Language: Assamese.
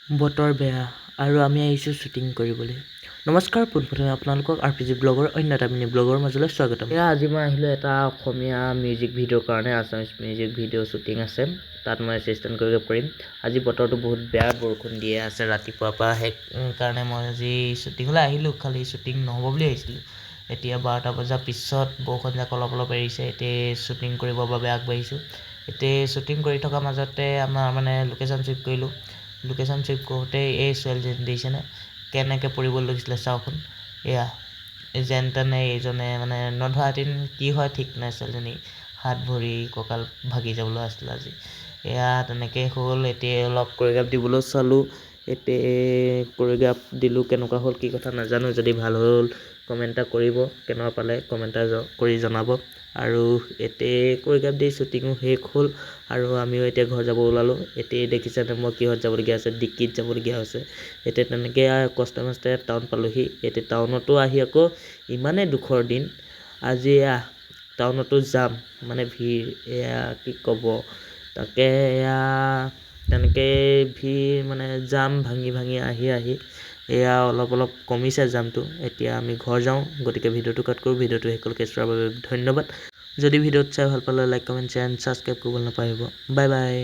বতৰ বেয়া আৰু আমি আহিছোঁ শ্বুটিং কৰিবলৈ। নমস্কাৰ, পোনপ্ৰথমে আপোনালোকক RPG ব্লগৰ অন্য এটা মিনি ব্লগৰ মাজলৈ স্বাগতম। আজি মই আহিলোঁ এটা অসমীয়া মিউজিক ভিডিঅ'ৰ কাৰণে। আছামিজ মিউজিক ভিডিঅ' শ্বুটিং আছে, তাত মই এছিষ্টেণ্ট কৰিব পাৰিম। আজি বতৰটো বহুত বেয়া, বৰষুণ দিয়ে আছে ৰাতিপুৱাৰ পৰা, সেইকাৰণে মই আজি শ্বুটিঙলৈ আহিলোঁ। খালি শ্বুটিং নহ'ব বুলি আহিছিলোঁ। এতিয়া 12টা বজাৰ পিছত বৰষুণজাক অলপ অলপ এৰিছে। এতিয়া শ্বুটিং কৰিবৰ বাবে আগবাঢ়িছোঁ। এতিয়া শ্বুটিং কৰি থকাৰ মাজতে আমাৰ লোকেশ্যন চুইপ কৰিলোঁ। লোকেশ্যন চুইপ কৰোঁতে এই ছোৱালীজনী দেখিছেনে কেনেকৈ পৰিব লৈছিলে, চাওকচোন। যেন তেনে এইজনে নধৰা হেঁতেন কি হয় ঠিক নাই, ছোৱালীজনী হাত ভৰি কঁকাল ভাগি যাবলৈ আছিলে আজি। তেনেকৈ হ'ল। এতিয়া অলপ কোৰিঅ'গ্ৰাফ দিবলৈ চালোঁ। এতিয়া কোৰিঅ'গ্ৰাফ দিলোঁ, কেনেকুৱা হ'ল কি কথা নাজানো। যদি ভাল হ'ল কমেণ্ট এটা কৰিব, কেনেকুৱা পালে কমেণ্ট এটা কৰি জনাব। আৰু এতিয়া কোৰিঅ'গ্ৰাফ দি শ্বুটিঙো শেষ হ'ল আৰু আমিও এতিয়া ঘৰ যাব ওলালোঁ। এতিয়া দেখিছেনে মই কিহত যাবলগীয়া আছে, ডিক্কিত যাবলগীয়া হৈছে। এতিয়া তেনেকৈ কষ্টে মষ্টে টাউন পালোঁহি। এতিয়া টাউনতো আহি আকৌ ইমানেই দুখৰ দিন, আজি টাউনতো যাম ভিৰ, কি ক'ব। তাকে তেনেকৈ ভিৰ জাম ভাঙি ভাঙি আহি অলপ অলপ কমিছে জামটো। এতিয়া আমি ঘৰ যাওঁ, গতিকে ভিডিঅ'টো কাট কৰোঁ। ভিডিঅ'টো শেষলৈকে চোৱাৰ বাবে ধন্যবাদ। যদি ভিডিঅ'ত চাই ভাল পালে like, comment, share and subscribe কৰিবলৈ নাপাহৰিব। Bye bye.